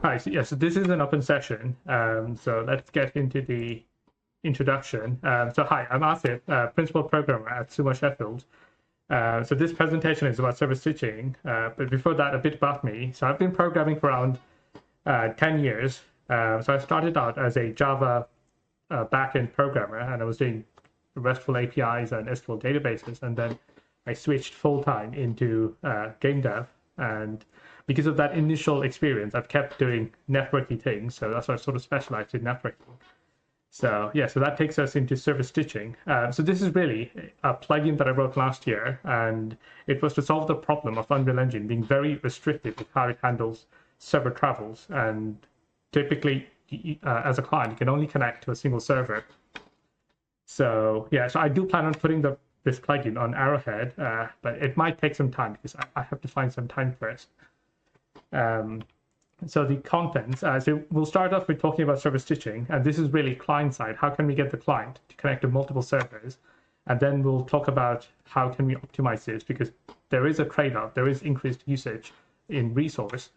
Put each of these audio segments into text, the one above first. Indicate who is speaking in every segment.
Speaker 1: Hi, so this is an open session. So let's get into the introduction. So hi, I'm Asif, Principal Programmer at Sumo Sheffield. So this presentation is about server stitching. But before that, a bit about me. So I've been programming for around 10 years. So I started out as a Java backend programmer, and I was doing RESTful APIs and SQL databases. And then I switched full-time into game dev. And because of that initial experience, I've kept doing networky things. So that's why I sort of specialized in networking. So yeah, so that takes us into server stitching. So this is really a plugin that I wrote last year, and it was to solve the problem of Unreal Engine being very restrictive with how it handles server travels. And typically, as a client, you can only connect to a single server. So yeah, so I do plan on putting this plugin on Arrowhead, but it might take some time because I have to find some time first. So the contents, so we'll start off with talking about server stitching, and this is really client side. How can we get the client to connect to multiple servers? And then we'll talk about how can we optimize this, because there is a trade-off, there is increased usage in resource.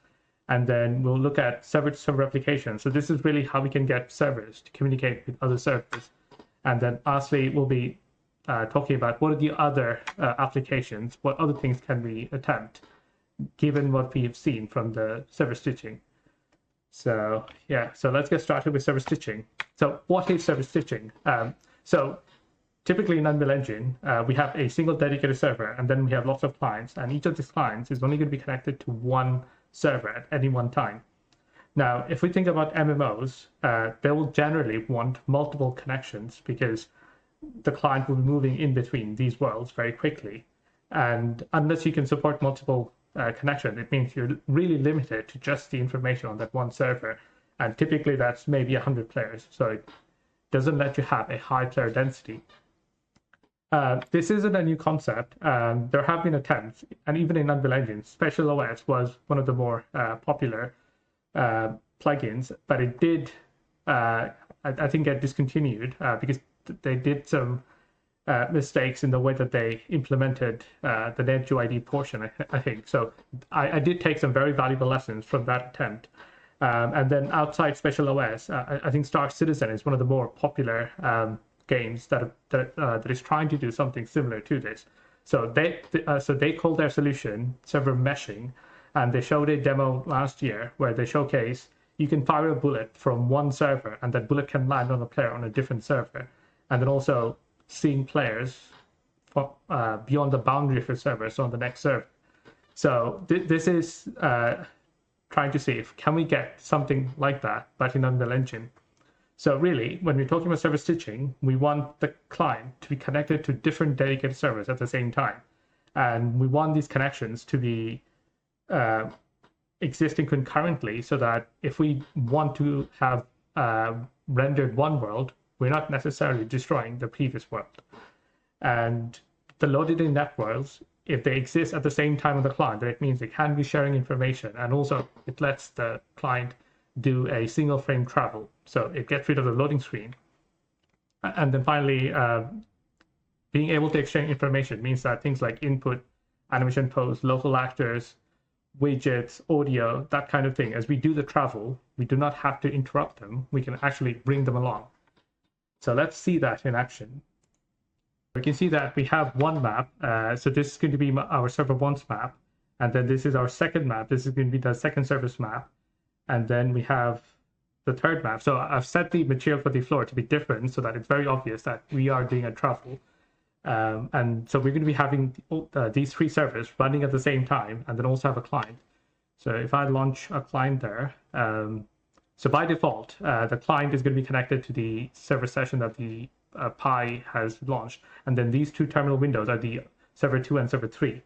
Speaker 1: And then we'll look at server-to-server replication. So this is really how we can get servers to communicate with other servers. And then lastly, we'll be talking about what are the other applications, what other things can we attempt, given what we have seen from the server stitching. So yeah, so let's get started with server stitching. So what is server stitching? So typically in Unreal Engine, we have a single dedicated server, and then we have lots of clients, and each of these clients is only going to be connected to one server at any one time. Now, if we think about MMOs, they will generally want multiple connections because the client will be moving in between these worlds very quickly. And unless you can support multiple connection, it means you're really limited to just the information on that one server, and typically that's maybe 100 players, so it doesn't let you have a high player density. This isn't a new concept. There have been attempts, and even in Unreal Engine, Special OS was one of the more popular plugins, but it did, I think, get discontinued because they did some mistakes in the way that they implemented the NetUID portion, I think. So I did take some very valuable lessons from that attempt. And then outside Special OS, I think Star Citizen is one of the more popular games that is trying to do something similar to this. So they call their solution server meshing, and they showed a demo last year where they showcase you can fire a bullet from one server, and that bullet can land on a player on a different server, and then also seeing players beyond the boundary of your server, so on the next server. So this is trying to see if can we get something like that, but in Unreal Engine. So really, when we're talking about server stitching, we want the client to be connected to different dedicated servers at the same time. And we want these connections to be existing concurrently, so that if we want to have rendered one world, we're not necessarily destroying the previous world. And the loaded in networks, if they exist at the same time on the client, then it means they can be sharing information. And also it lets the client do a single frame travel. So it gets rid of the loading screen. And then finally, being able to exchange information means that things like input, animation pose, local actors, widgets, audio, that kind of thing, as we do the travel, we do not have to interrupt them. We can actually bring them along. So let's see that in action. We can see that we have one map. So this is going to be our server once map. And then this is our second map. This is going to be the second service map. And then we have the third map. So I've set the material for the floor to be different so that it's very obvious that we are doing a travel. And so we're going to be having these three servers running at the same time, and then also have a client. So if I launch a client there, so by default, the client is going to be connected to the server session that the Pi has launched. And then these two terminal windows are the server 2 and server 3.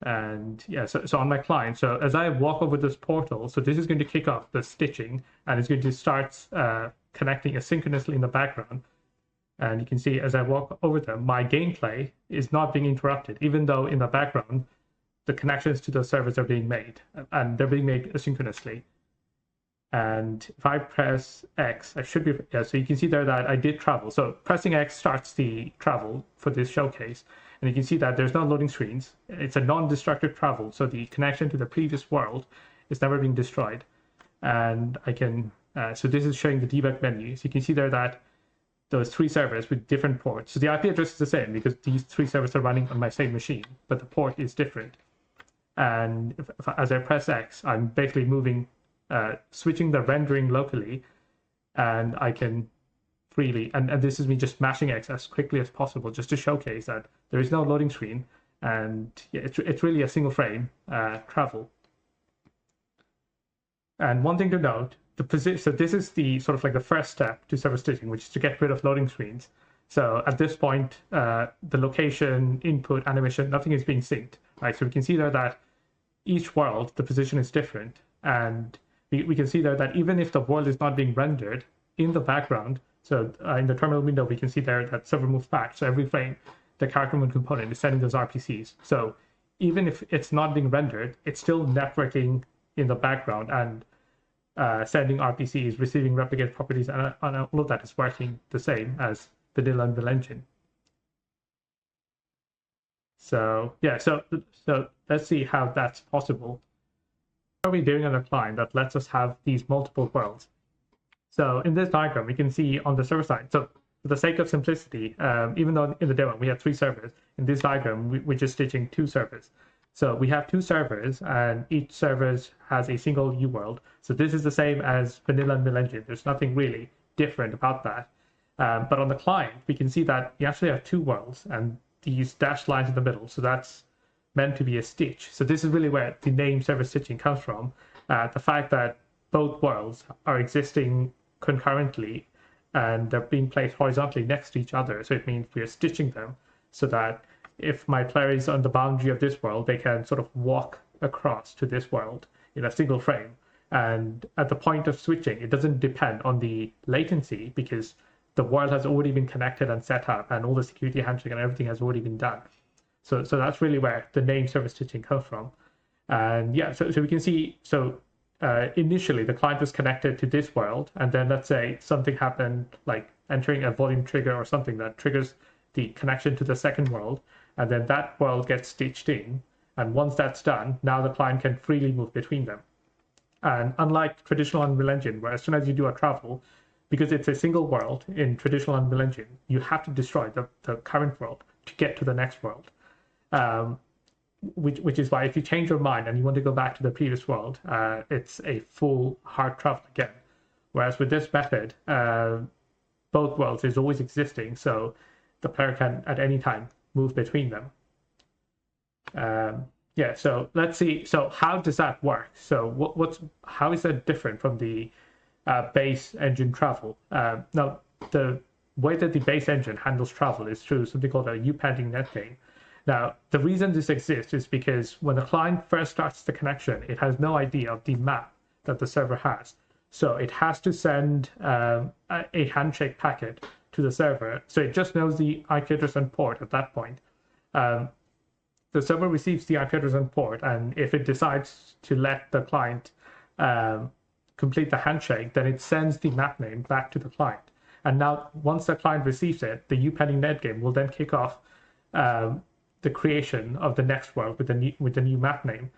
Speaker 1: And yeah, so on my client, so as I walk over this portal, so this is going to kick off the stitching, and it's going to start connecting asynchronously in the background. And you can see as I walk over them, my gameplay is not being interrupted, even though in the background, the connections to the servers are being made, and they're being made asynchronously. And if I press X, I should be, yeah, so you can see there that I did travel. So pressing X starts the travel for this showcase. And you can see that there's no loading screens. It's a non-destructive travel, so the connection to the previous world is never being destroyed. And I can, so this is showing the debug menu. So you can see there that those 3 servers with different ports. So the IP address is the same because these 3 servers are running on my same machine, but the port is different. And as I press X, I'm basically moving, switching the rendering locally, and I can freely, and this is me just mashing X as quickly as possible just to showcase that there is no loading screen, and yeah, it's really a single frame travel. And one thing to note, so this is the sort of like the first step to server stitching, which is to get rid of loading screens. So at this point, the location, input, animation, nothing is being synced, right? So we can see there that each world, the position is different. And we can see there that even if the world is not being rendered in the background, so in the terminal window, we can see there that server moves back. So every frame, the character movement component is sending those RPCs. So even if it's not being rendered, it's still networking in the background and sending RPCs, receiving replicate properties, and all of that is working the same as vanilla Unreal Engine. So yeah, so let's see how that's possible. What are we doing on the client that lets us have these multiple worlds? So in this diagram, we can see on the server side. So for the sake of simplicity, even though in the demo we had 3 servers, in this diagram we're just stitching 2 servers. So we have 2 servers, and each server has a single UWorld. So this is the same as vanilla Unreal Engine. There's nothing really different about that. But on the client, we can see that you actually have 2 worlds and these dashed lines in the middle. So that's meant to be a stitch. So this is really where the name server stitching comes from. The fact that both worlds are existing concurrently and they're being placed horizontally next to each other. So it means we're stitching them so that if my player is on the boundary of this world, they can sort of walk across to this world in a single frame. And at the point of switching, it doesn't depend on the latency because the world has already been connected and set up, and all the security handshake and everything has already been done. So that's really where the name server stitching comes from. And yeah, so we can see, so initially the client was connected to this world, and then let's say something happened, like entering a volume trigger or something that triggers the connection to the second world, and then that world gets stitched in. And once that's done, now the client can freely move between them. And unlike traditional Unreal Engine, where as soon as you do a travel, because it's a single world in traditional Unreal Engine, you have to destroy the current world to get to the next world. Which is why if you change your mind and you want to go back to the previous world, it's a full hard travel again. Whereas with this method, both worlds is always existing, so the player can at any time move between them. Yeah, so let's see. So how does that work? So how is that different from the base engine travel? Now, the way that the base engine handles travel is through something called a U-pending netgame. Now, the reason this exists is because when the client first starts the connection, it has no idea of the map that the server has. So it has to send a handshake packet to the server. So it just knows the IP address and port at that point. The server receives the IP address and port, and if it decides to let the client complete the handshake, then it sends the map name back to the client. And now, once the client receives it, the U-pending netgame will then kick off the creation of the next world with the new map name.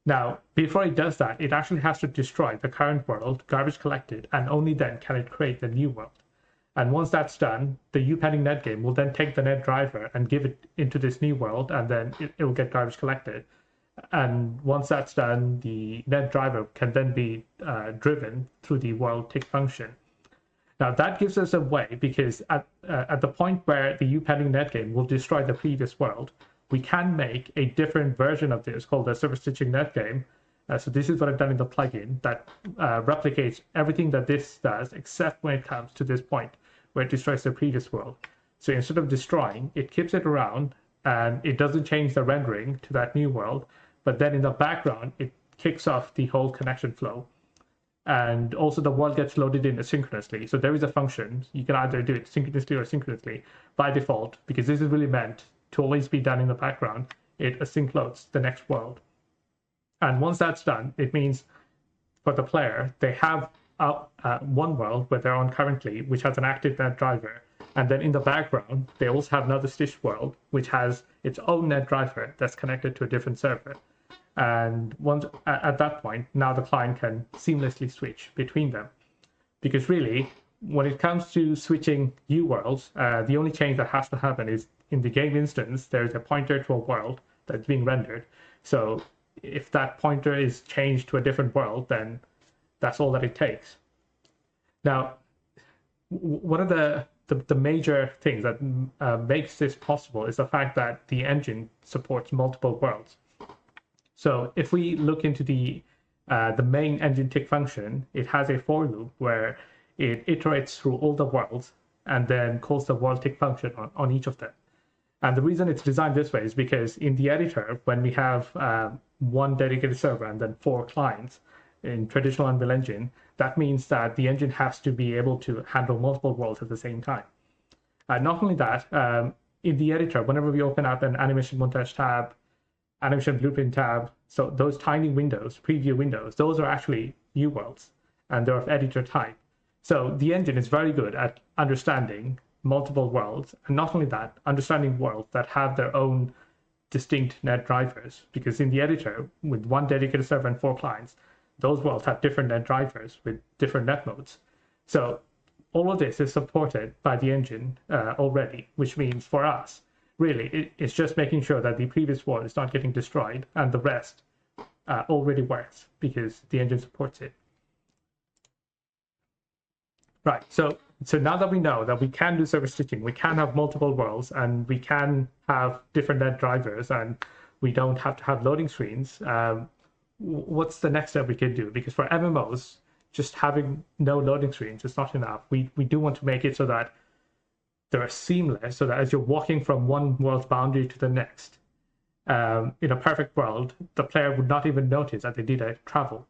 Speaker 1: Now, before it does that, it actually has to destroy the current world, garbage collected, and only then can it create the new world. And once that's done, the U-pending netgame will then take the net driver and give it into this new world, and then it will get garbage collected. And once that's done, the net driver can then be driven through the world tick function. Now that gives us a way, because at the point where the U-pending netgame will destroy the previous world, we can make a different version of this called the server stitching netgame. So this is what I've done in the plugin that replicates everything that this does, except when it comes to this point where it destroys the previous world. So instead of destroying, it keeps it around, and it doesn't change the rendering to that new world, but then in the background, it kicks off the whole connection flow. And also the world gets loaded in asynchronously. So there is a function. You can either do it synchronously or asynchronously by default, because this is really meant to always be done in the background. It async loads the next world. And once that's done, it means for the player, they have one world where they're on currently, which has an active net driver. And then in the background, they also have another stitched world, which has its own net driver that's connected to a different server. And once at that point, now the client can seamlessly switch between them. Because really, when it comes to switching UWorlds, the only change that has to happen is in the game instance, there's a pointer to a world that's being rendered. So if that pointer is changed to a different world, then that's all that it takes. Now, one of the major things that makes this possible is the fact that the engine supports multiple worlds. So if we look into the main engine tick function, it has a for loop where it iterates through all the worlds and then calls the world tick function on each of them. And the reason it's designed this way is because in the editor, when we have one dedicated server and then 4 clients in traditional Unreal Engine, that means that the engine has to be able to handle multiple worlds at the same time. Not only that, in the editor, whenever we open up an animation montage tab, animation blueprint tab, so those tiny windows, preview windows, those are actually UWorlds, and they're of editor type. So the engine is very good at understanding multiple worlds, and not only that, understanding worlds that have their own distinct net drivers, because in the editor, with one dedicated server and 4 clients, those worlds have different net drivers with different net modes. So all of this is supported by the engine already, which means for us, really, it's just making sure that the previous world is not getting destroyed and the rest already works because the engine supports it. Right, so now that we know that we can do server stitching, we can have multiple worlds, and we can have different net drivers, and we don't have to have loading screens, what's the next step we can do? Because for MMOs, just having no loading screens is not enough. We do want to make it so that they're seamless, so that as you're walking from one world's boundary to the next, in a perfect world, the player would not even notice that they did a travel,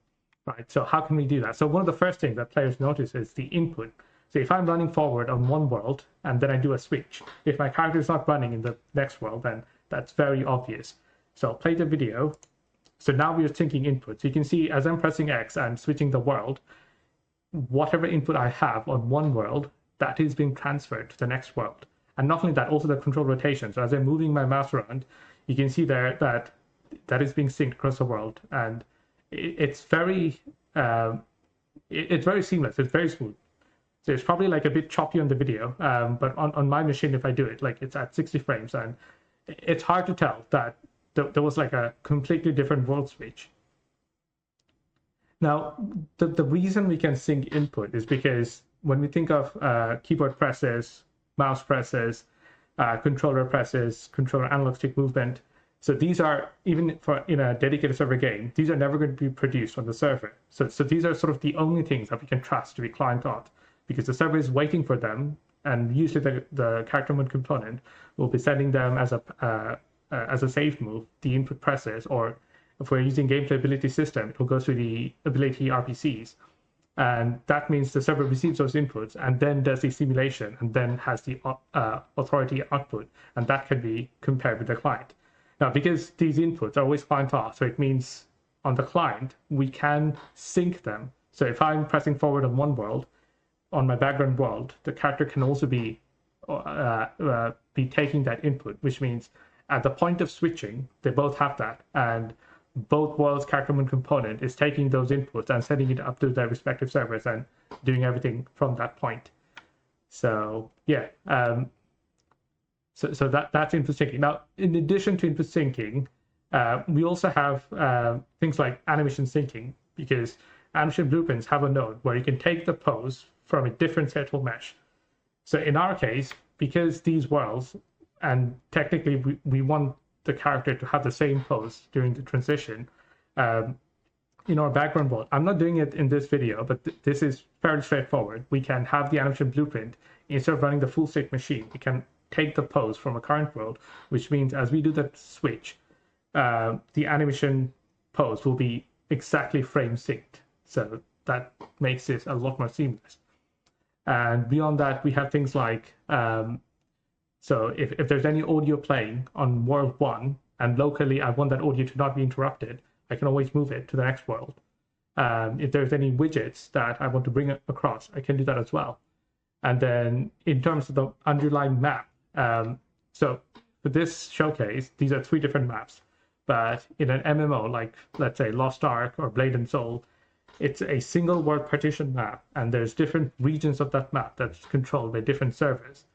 Speaker 1: right? So how can we do that? So one of the first things that players notice is the input. So if I'm running forward on one world and then I do a switch, if my character is not running in the next world, then that's very obvious. So I'll play the video. So now we're syncing inputs. You can see as I'm pressing X, I'm switching the world. Whatever input I have on one world, that is being transferred to the next world. And not only that, also the control rotation. So as I'm moving my mouse around, you can see there that is being synced across the world. And it's very seamless. It's very smooth. So it's probably like a bit choppy on the video, but on my machine, if I do it, like it's at 60 frames, and it's hard to tell that there was like a completely different world switch. Now, the reason we can sync input is because when we think of keyboard presses, mouse presses, controller presses, controller analog stick movement, so these are, even for in a dedicated server game, these are never going to be produced on the server. So these are sort of the only things that we can trust to be client-auth, because the server is waiting for them, and usually the character mode component will be sending them as a safe move, the input presses, or if we're using gameplay ability system, it will go through the ability RPCs. And that means the server receives those inputs and then does the simulation and then has the authority output, and that can be compared with the client. Now, because these inputs are always client-auth, so it means on the client, we can sync them. So if I'm pressing forward on one world, on my background world, the character can also be taking that input, which means at the point of switching, they both have that, and both worlds' character mode component is taking those inputs and sending it up to their respective servers and doing everything from that point. So yeah, so that's input syncing. Now, in addition to input syncing, we also have things like animation syncing, because animation blueprints have a node where you can take the pose from a different stateful mesh. So in our case, because these worlds, and technically we want the character to have the same pose during the transition, in our background world, I'm not doing it in this video, but this is fairly straightforward. We can have the animation blueprint, instead of running the full state machine, we can take the pose from a current world, which means as we do the switch, the animation pose will be exactly frame synced. So that makes this a lot more seamless. And beyond that, we have things like, so if there's any audio playing on world 1, and locally I want that audio to not be interrupted, I can always move it to the next world. If there's any widgets that I want to bring across, I can do that as well. And then in terms of the underlying map, so for this showcase, these are 3 different maps. But in an MMO, like let's say Lost Ark or Blade and Soul, it's a single world partition map, and there's different regions of that map that's controlled by different servers.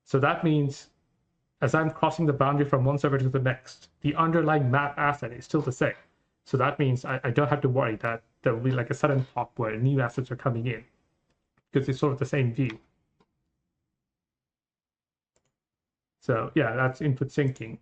Speaker 1: So that means as I'm crossing the boundary from one server to the next, the underlying map asset is still the same. So that means I don't have to worry that there will be like a sudden pop where new assets are coming in, because it's sort of the same view. So yeah, that's input syncing.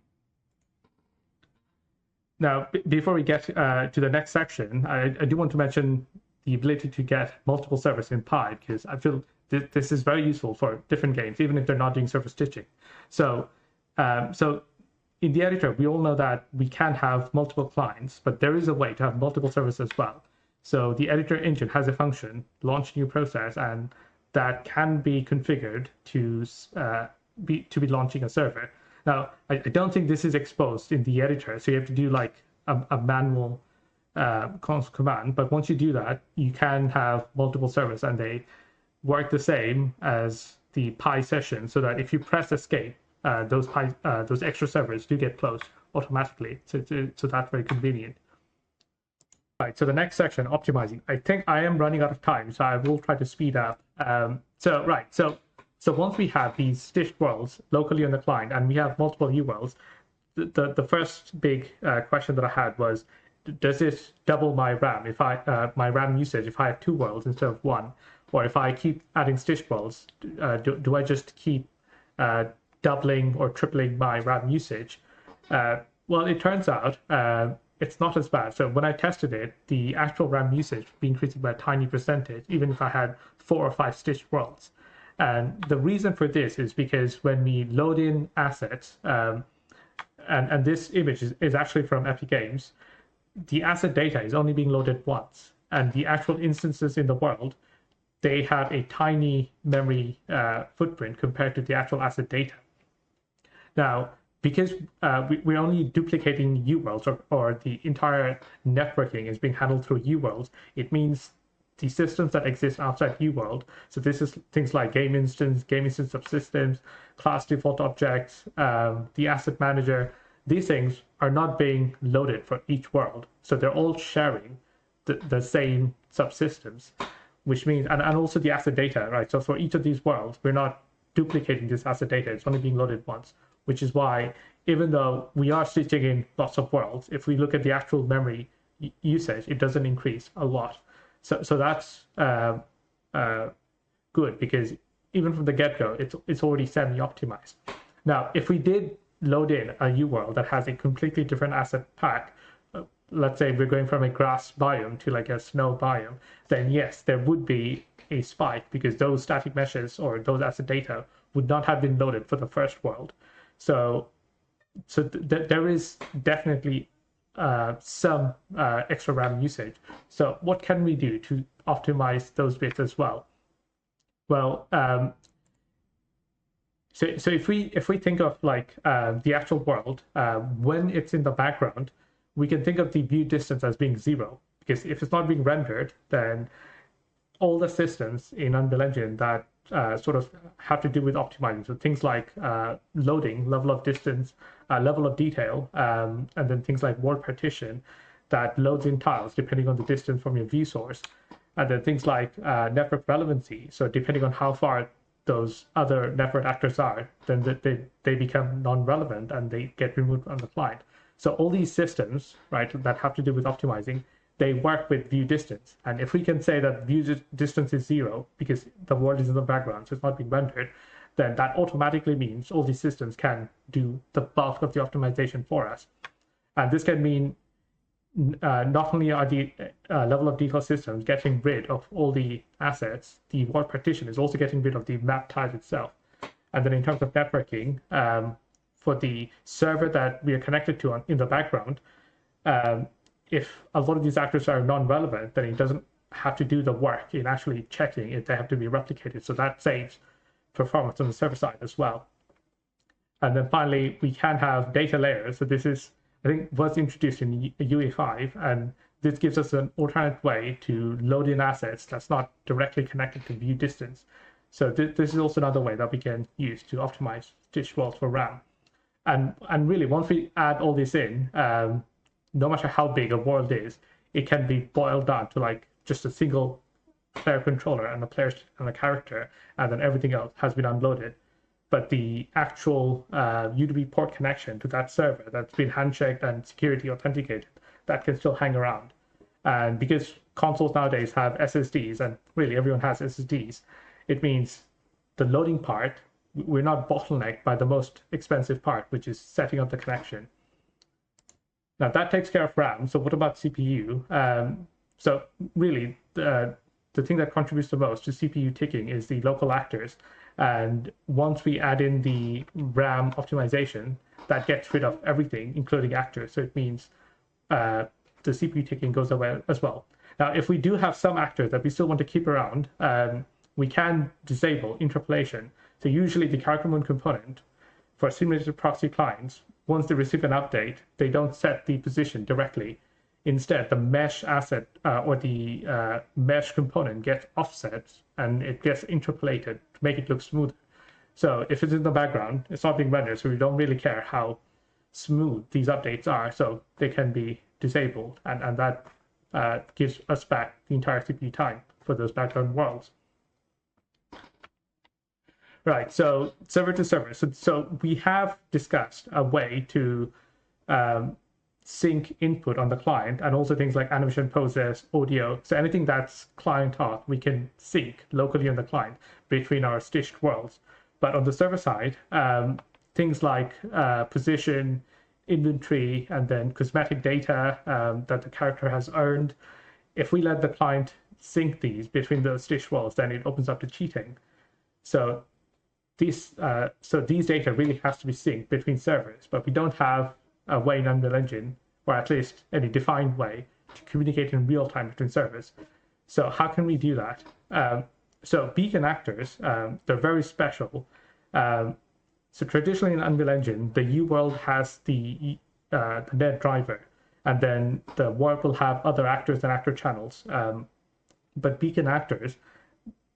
Speaker 1: Now, before we get to the next section, I do want to mention the ability to get multiple servers in Pi, because I feel this is very useful for different games, even if they're not doing server stitching. So in the editor, we all know that we can have multiple clients, but there is a way to have multiple servers as well. So the editor engine has a function, launch new process, and that can be configured to be launching a server. Now, I don't think this is exposed in the editor, so you have to do like a manual command. But once you do that, you can have multiple servers, and they work the same as the Pi session, so that if you press escape, those extra servers do get closed automatically. So that's very convenient. Right, so the next section, optimizing. I think I am running out of time, so I will try to speed up. So once we have these stitched worlds locally on the client, and we have multiple UWorlds, the first big question that I had was, does it double my RAM if my RAM usage if I have 2 worlds instead of 1, or if I keep adding stitched worlds, do I just keep doubling or tripling my RAM usage? Well, it turns out it's not as bad. So when I tested it, the actual RAM usage would be increasing by a tiny percentage, even if I had 4 or 5 stitched worlds. And the reason for this is because when we load in assets, and this image is actually from Epic Games, the asset data is only being loaded once, and the actual instances in the world, they have a tiny memory footprint compared to the actual asset data. Now, because we're only duplicating UWorlds, or the entire networking is being handled through UWorlds, it means the systems that exist outside UWorld, so this is things like game instance subsystems, class default objects, the asset manager, these things are not being loaded for each world. So they're all sharing the same subsystems, which means, and also the asset data, right? So for each of these worlds, we're not duplicating this asset data, it's only being loaded once, which is why even though we are stitching in lots of worlds, if we look at the actual memory usage, it doesn't increase a lot. So that's good, because even from the get-go, it's already semi-optimized. Now, if we did load in a UWorld that has a completely different asset pack, let's say we're going from a grass biome to like a snow biome, then yes, there would be a spike, because those static meshes or those asset data would not have been loaded for the first world. So there is definitely some extra RAM usage. So what can we do to optimize those bits as well? Well, so if we think of like the actual world, when it's in the background, we can think of the view distance as being 0, because if it's not being rendered, then all the systems in Unreal Engine that sort of have to do with optimizing, so things like loading, level of distance, level of detail, and then things like world partition that loads in tiles depending on the distance from your view source, and then things like network relevancy, so depending on how far those other network actors are, then they become non-relevant and they get removed on the client. So all these systems, right, that have to do with optimizing, they work with view distance. And if we can say that view distance is 0 because the world is in the background, so it's not being rendered, then that automatically means all these systems can do the bulk of the optimization for us. And this can mean not only are the level of detail systems getting rid of all the assets, the world partition is also getting rid of the map type itself. And then in terms of networking, for the server that we are connected to in the background, if a lot of these actors are non-relevant, then it doesn't have to do the work in actually checking if they have to be replicated. So that saves performance on the server side as well. And then finally, we can have data layers. So this is, I think, was introduced in UE5, and this gives us an alternate way to load in assets that's not directly connected to view distance. So this is also another way that we can use to optimize stitch worlds for RAM. And really, once we add all this in, no matter how big a world is, it can be boiled down to like just a single player controller and a player and a character, and then everything else has been unloaded. But the actual UWP port connection to that server that's been handshaked and security authenticated, that can still hang around. And because consoles nowadays have SSDs, and really everyone has SSDs, it means the loading part, we're not bottlenecked by the most expensive part, which is setting up the connection. Now that takes care of RAM. So what about CPU? So really, the thing that contributes the most to CPU ticking is the local actors. And once we add in the RAM optimization, that gets rid of everything, including actors. So it means the CPU ticking goes away as well. Now, if we do have some actors that we still want to keep around, we can disable interpolation. So usually the character mode component for simulated proxy clients, once they receive an update, they don't set the position directly. Instead, the mesh asset or the mesh component gets offset and it gets interpolated to make it look smoother. So if it's in the background, it's not being rendered, so we don't really care how smooth these updates are, so they can be disabled, and that gives us back the entire CPU time for those background worlds. Right, so server to server. So we have discussed a way to sync input on the client, and also things like animation, poses, audio. So anything that's client auth, we can sync locally on the client between our stitched worlds. But on the server side, things like position, inventory, and then cosmetic data that the character has earned, if we let the client sync these between those stitched worlds, then it opens up to cheating. So these data really has to be synced between servers, but we don't have a way in Unreal Engine, or at least any defined way, to communicate in real time between servers. So how can we do that? So beacon actors, they're very special. So traditionally in Unreal Engine, the UWorld has the net driver, and then the world will have other actors and actor channels. But beacon actors,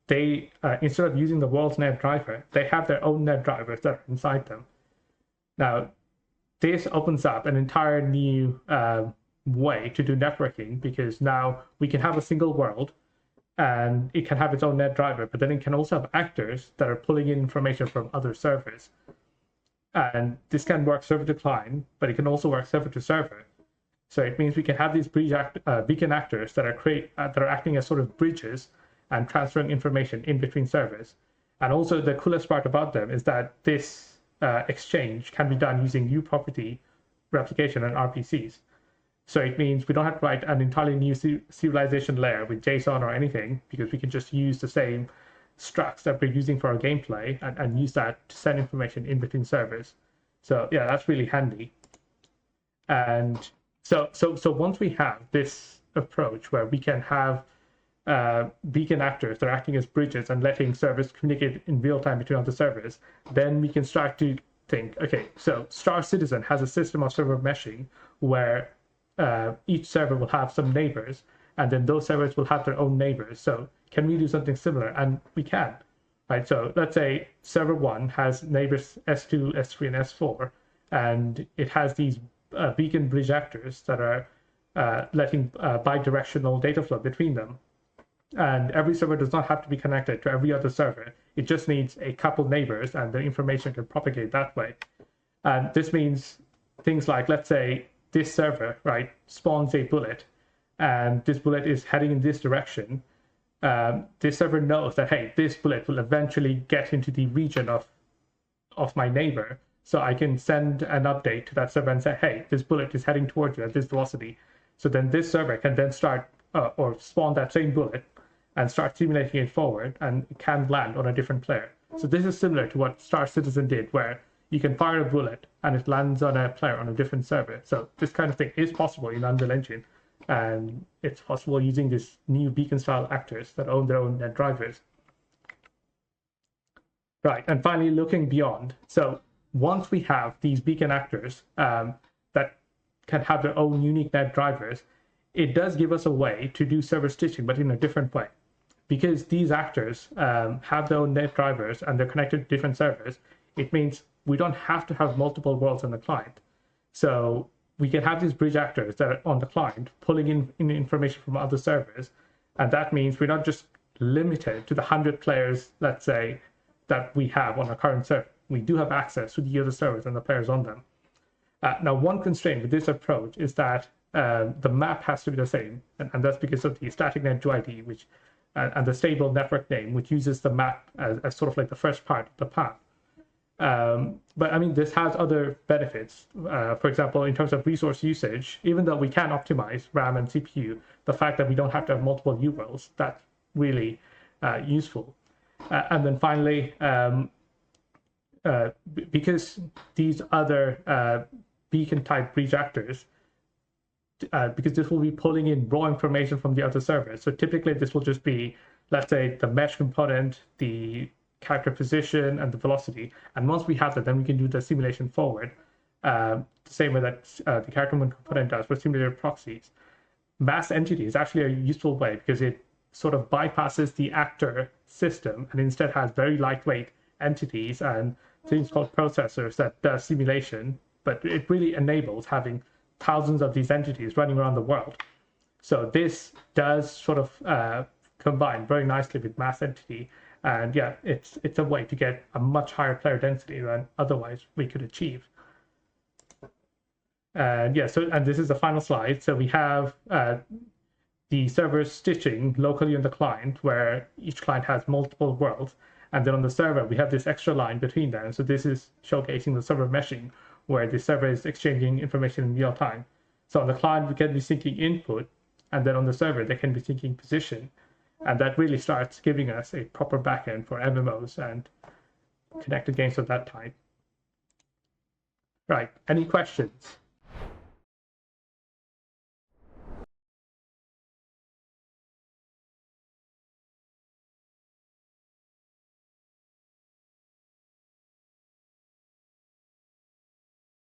Speaker 1: they instead of using the world's net driver, they have their own net drivers that are inside them. Now, this opens up an entire new way to do networking, because now we can have a single world and it can have its own net driver, but then it can also have actors that are pulling in information from other servers. And this can work server to client, but it can also work server to server. So it means we can have these beacon actors that are acting as sort of bridges and transferring information in between servers. And also the coolest part about them is that this exchange can be done using uProperty replication and RPCs. So it means we don't have to write an entirely new serialization layer with JSON or anything, because we can just use the same structs that we're using for our gameplay and use that to send information in between servers. So yeah, that's really handy. And so once we have this approach where we can have beacon actors that are acting as bridges and letting servers communicate in real time between other servers, then we can start to think, okay, so Star Citizen has a system of server meshing where each server will have some neighbors, and then those servers will have their own neighbors. So can we do something similar? And we can, right? So let's say server 1 has neighbors S2, S3, and S4, and it has these beacon bridge actors that are letting bidirectional data flow between them. And every server does not have to be connected to every other server. It just needs a couple neighbors, and the information can propagate that way. And this means things like, let's say this server, right, spawns a bullet, and this bullet is heading in this direction. This server knows that, hey, this bullet will eventually get into the region of my neighbor. So I can send an update to that server and say, hey, this bullet is heading towards you at this velocity. So then this server can then start or spawn that same bullet and start simulating it forward, and it can land on a different player. So this is similar to what Star Citizen did, where you can fire a bullet and it lands on a player on a different server. So this kind of thing is possible in Unreal Engine, and it's possible using these new beacon-style actors that own their own net drivers. Right, and finally, looking beyond. So once we have these beacon actors that can have their own unique net drivers, it does give us a way to do server stitching, but in a different way. Because these actors have their own net drivers and they're connected to different servers, it means we don't have to have multiple worlds on the client. So we can have these bridge actors that are on the client pulling in information from other servers. And that means we're not just limited to the 100 players, let's say, that we have on our current server. We do have access to the other servers and the players on them. Now, one constraint with this approach is that the map has to be the same. And that's because of the static net UID, which and the stable network name, which uses the map as sort of like the first part of the path. But I mean, this has other benefits. For example, in terms of resource usage, even though we can optimize RAM and CPU, the fact that we don't have to have multiple UWorlds, that's really useful. And then finally, because these other beacon type breach actors, because this will be pulling in raw information from the other servers. So typically this will just be, let's say, the mesh component, the character position, and the velocity. And once we have that, then we can do the simulation forward, the same way that the character component does for simulated proxies. Mass entity is actually a useful way because it sort of bypasses the actor system and instead has very lightweight entities and things called processors that does simulation, but it really enables having thousands of these entities running around the world. So this does sort of combine very nicely with mass entity. And yeah, it's a way to get a much higher player density than otherwise we could achieve. And yeah, and this is the final slide. So we have the server stitching locally on the client, where each client has multiple worlds. And then on the server, we have this extra line between them. So this is showcasing the server meshing, where the server is exchanging information in real time. So on the client, we can be syncing input, and then on the server, they can be syncing position. And that really starts giving us a proper backend for MMOs and connected games of that type. Right, any questions?